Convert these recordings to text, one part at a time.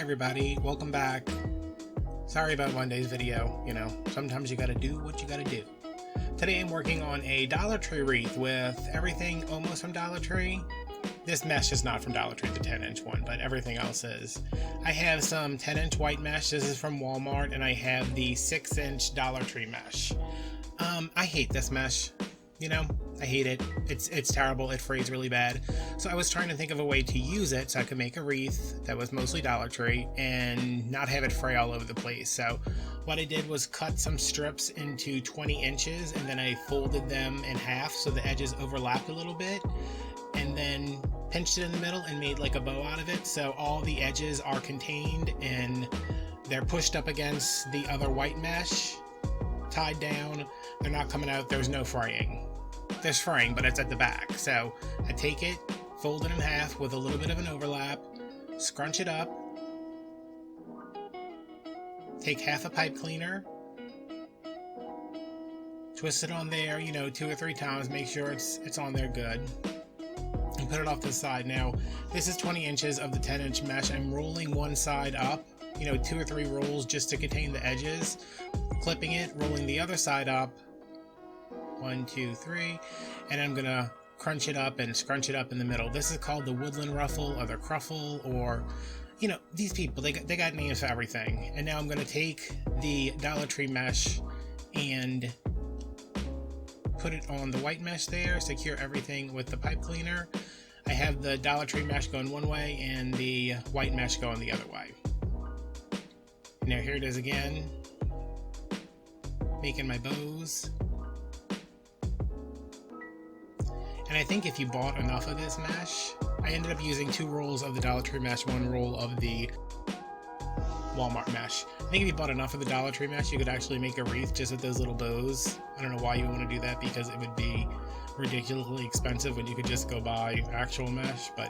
everybody, welcome back. Sorry about Monday's video, sometimes you gotta do what you gotta do. Today I'm working on a Dollar Tree wreath with everything almost from Dollar Tree. This mesh is not from Dollar Tree, the 10-inch one, but everything else is. I have some 10-inch white mesh, this is from Walmart, and I have the 6-inch Dollar Tree mesh. I hate this mesh, I hate it. It's terrible, it frays really bad. So I was trying to think of a way to use it so I could make a wreath that was mostly Dollar Tree and not have it fray all over the place. So what I did was cut some strips into 20 inches and then I folded them in half so the edges overlapped a little bit, and then pinched it in the middle and made like a bow out of it, so all the edges are contained and they're pushed up against the other white mesh, tied down. They're not coming out. There's no fraying. There's fraying, but it's at the back. So I take it, fold it in half with a little bit of an overlap, scrunch it up, take half a pipe cleaner, twist it on there, 2 or 3 times, make sure it's on there good, and put it off to the side. Now, this is 20 inches of the 10-inch mesh. I'm rolling one side up, 2 or 3 rolls just to contain the edges, clipping it, rolling the other side up, 1, 2, 3, and I'm gonna crunch it up and scrunch it up in the middle. This is called the woodland ruffle or the Kruffle, or these people, they got names for everything. And now I'm gonna take the Dollar Tree mesh and put it on the white mesh there, secure everything with the pipe cleaner. I have the Dollar Tree mesh going one way and the white mesh going the other way. Now here it is again, making my bows. And I think if you bought enough of this mesh, I ended up using 2 rolls of the Dollar Tree mesh, 1 roll of the Walmart mesh. I think if you bought enough of the Dollar Tree mesh, you could actually make a wreath just with those little bows. I don't know why you would want to do that, because it would be ridiculously expensive when you could just go buy actual mesh, but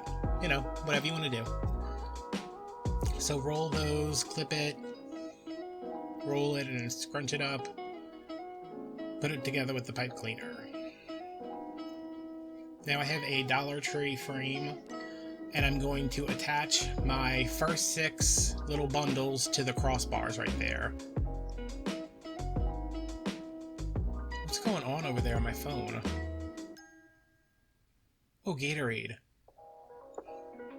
whatever you want to do. So roll those, clip it, roll it, and scrunch it up, put it together with the pipe cleaner. Now I have a Dollar Tree frame, and I'm going to attach my first 6 little bundles to the crossbars right there. What's going on over there on my phone? Oh, Gatorade.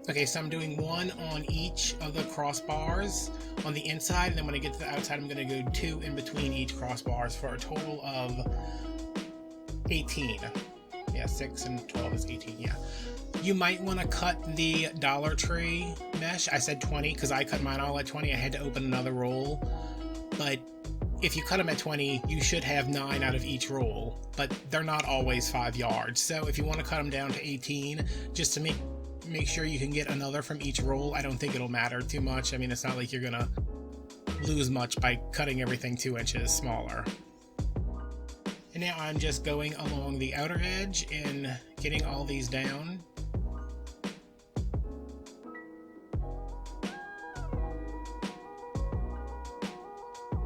Okay, so I'm doing 1 on each of the crossbars on the inside, and then when I get to the outside, I'm going to go 2 in between each crossbars for a total of 18. Yeah, 6 and 12 is 18, yeah. You might want to cut the Dollar Tree mesh. I said 20 because I cut mine all at 20. I had to open another roll. But if you cut them at 20, you should have 9 out of each roll. But they're not always 5 yards. So if you want to cut them down to 18, just to make sure you can get another from each roll, I don't think it'll matter too much. I mean, it's not like you're going to lose much by cutting everything 2 inches smaller. And now I'm just going along the outer edge and getting all these down.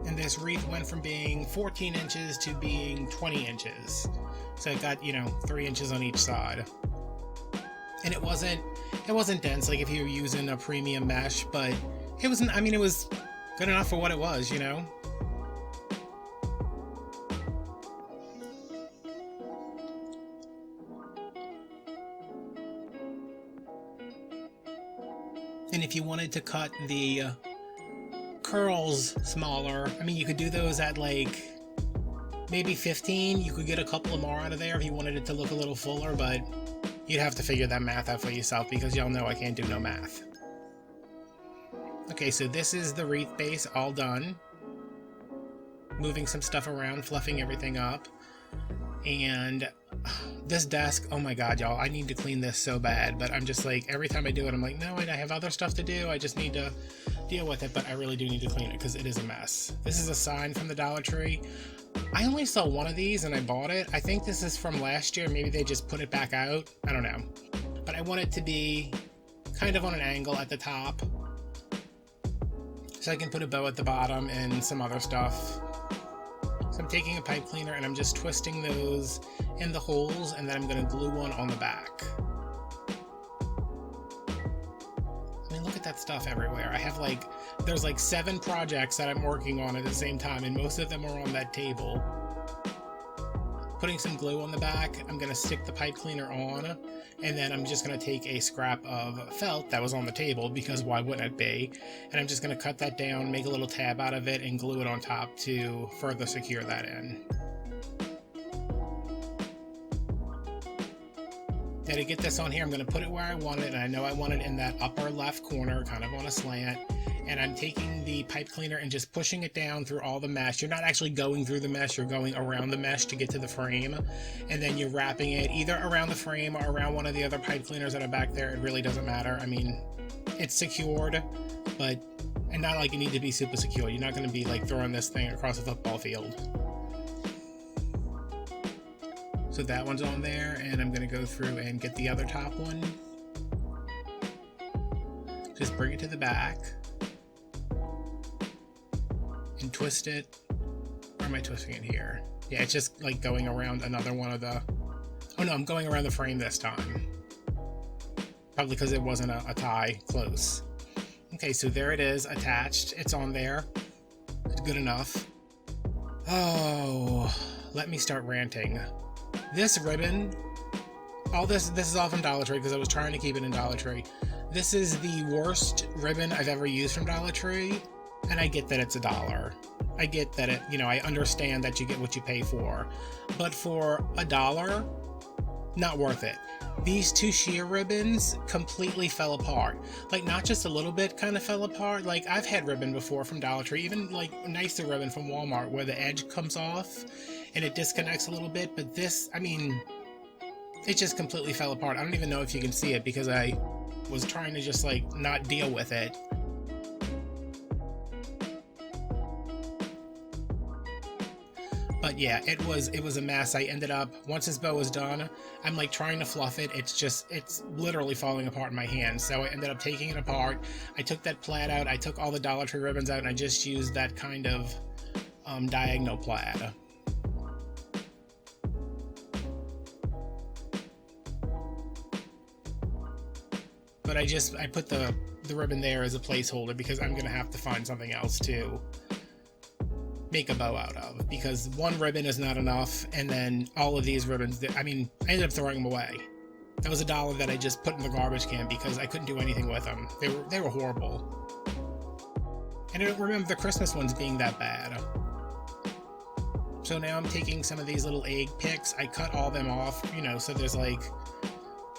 And this wreath went from being 14 inches to being 20 inches. So it got, 3 inches on each side. And it wasn't dense like if you were using a premium mesh, but it was good enough for what it was, And if you wanted to cut the curls smaller, you could do those at like maybe 15. You could get a couple more out of there if you wanted it to look a little fuller, but you'd have to figure that math out for yourself, because y'all know I can't do no math. Okay, so this is the wreath base all done. Moving some stuff around, fluffing everything up. And this desk, oh my god, y'all, I need to clean this so bad, but I'm just like, every time I do it, I'm like, no, I have other stuff to do, I just need to deal with it, but I really do need to clean it because it is a mess. This is a sign from the Dollar Tree. I only saw one of these and I bought it. I think this is from last year, maybe they just put it back out, I don't know. But I want it to be kind of on an angle at the top, so I can put a bow at the bottom and some other stuff. So I'm taking a pipe cleaner and I'm just twisting those in the holes, and then I'm going to glue one on the back. at that stuff everywhere. I have like, there's like 7 projects that I'm working on at the same time, and most of them are on that table. Putting some glue on the back, I'm gonna stick the pipe cleaner on, and then I'm just gonna take a scrap of felt that was on the table, because why wouldn't it be? And I'm just gonna cut that down, make a little tab out of it, and glue it on top to further secure that in. Now to get this on here, I'm gonna put it where I want it, and I know I want it in that upper left corner, kind of on a slant. And I'm taking the pipe cleaner and just pushing it down through all the mesh. You're not actually going through the mesh, you're going around the mesh to get to the frame. And then you're wrapping it either around the frame or around one of the other pipe cleaners that are back there. It really doesn't matter. I mean, it's secured, but and not like you need to be super secure. You're not going to be like throwing this thing across a football field. So that one's on there, and I'm going to go through and get the other top one. Just bring it to the back. And twist it. Where am I twisting it here? Yeah, it's just like going around another one of the... Oh no, I'm going around the frame this time. Probably because it wasn't a tie close. Okay, so there it is, attached. It's on there. It's good enough. Oh, let me start ranting. This ribbon, all this is all from Dollar Tree because I was trying to keep it in Dollar Tree. This is the worst ribbon I've ever used from Dollar Tree. And I get that it's $1. I get that it, you know, I understand that you get what you pay for. But for $1, not worth it. These 2 sheer ribbons completely fell apart. Like, not just a little bit kind of fell apart. Like, I've had ribbon before from Dollar Tree, even like nicer ribbon from Walmart where the edge comes off and it disconnects a little bit. But this, I mean, it just completely fell apart. I don't even know if you can see it because I was trying to just like not deal with it. But yeah, it was a mess. I ended up, once this bow was done, I'm like trying to fluff it. It's literally falling apart in my hands. So I ended up taking it apart. I took that plaid out. I took all the Dollar Tree ribbons out, and I just used that kind of diagonal plaid. But I put the ribbon there as a placeholder because I'm gonna have to find something else to make a bow out of, because one ribbon is not enough, and then all of these ribbons, I mean, I ended up throwing them away. That was $1 that I just put in the garbage can because I couldn't do anything with them. They were horrible. And I don't remember the Christmas ones being that bad. So now I'm taking some of these little egg picks. I cut all them off, you know, so there's like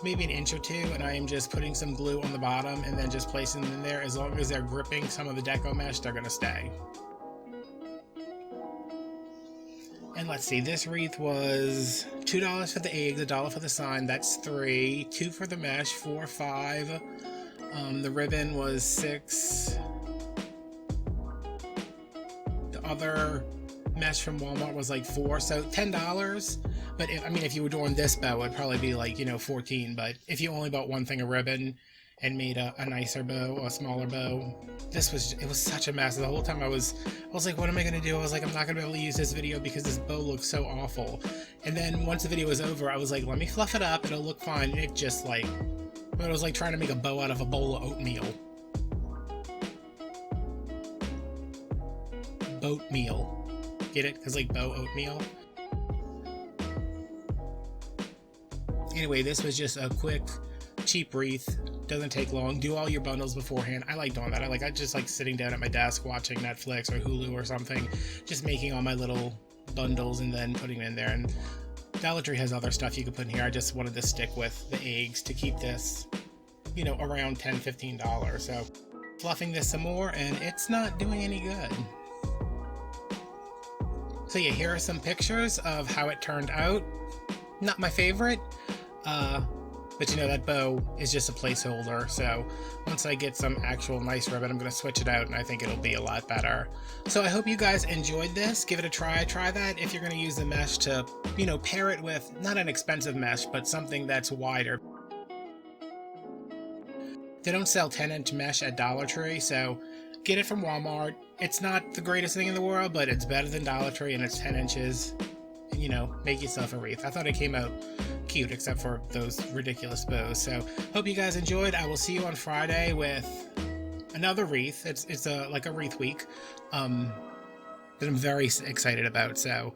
maybe an inch or 2, and I am just putting some glue on the bottom and then just placing them in there. As long as they're gripping some of the deco mesh, they're gonna stay. And let's see, this wreath was $2 for the eggs, $1 for the sign, that's 3, 2 for the mesh, 4, 5. The ribbon was 6. The other mesh from Walmart was like 4, so $10. But if you were doing this bow, it'd probably be like, you know, 14. But if you only bought one thing of ribbon and made a nicer bow, a smaller bow, it was such a mess. The whole time I was like, what am I gonna do? I was like, I'm not gonna be able to use this video because this bow looks so awful. And then once the video was over, I was like, let me fluff it up, it'll look fine. And it just like, it was like trying to make a bow out of a bowl of oatmeal. Boatmeal. Get it? Because like bow oatmeal. Anyway, this was just a quick, cheap wreath. Doesn't take long. Do all your bundles beforehand. I like doing that. I just like sitting down at my desk watching Netflix or Hulu or something, just making all my little bundles and then putting them in there. And Dollar Tree has other stuff you can put in here. I just wanted to stick with the eggs to keep this, you know, around $10, $15. So fluffing this some more, and it's not doing any good. So yeah, here are some pictures of how it turned out. Not my favorite, but you know, that bow is just a placeholder. So once I get some actual nice ribbon, I'm going to switch it out, and I think it'll be a lot better. So I hope you guys enjoyed this. Give it a try. Try that if you're going to use the mesh to, you know, pair it with not an expensive mesh, but something that's wider. They don't sell 10-inch mesh at Dollar Tree, so get it from Walmart. It's not the greatest thing in the world, but it's better than Dollar Tree, and it's 10 inches. You know, make yourself a wreath. I thought it came out cute, except for those ridiculous bows. So hope you guys enjoyed. I will see you on Friday with another wreath. It's a like a wreath week that I'm very excited about. So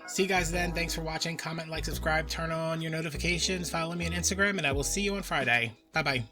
see you guys then. Thanks for watching. Comment, like, subscribe, turn on your notifications, follow me on Instagram, and I will see you on Friday. Bye bye.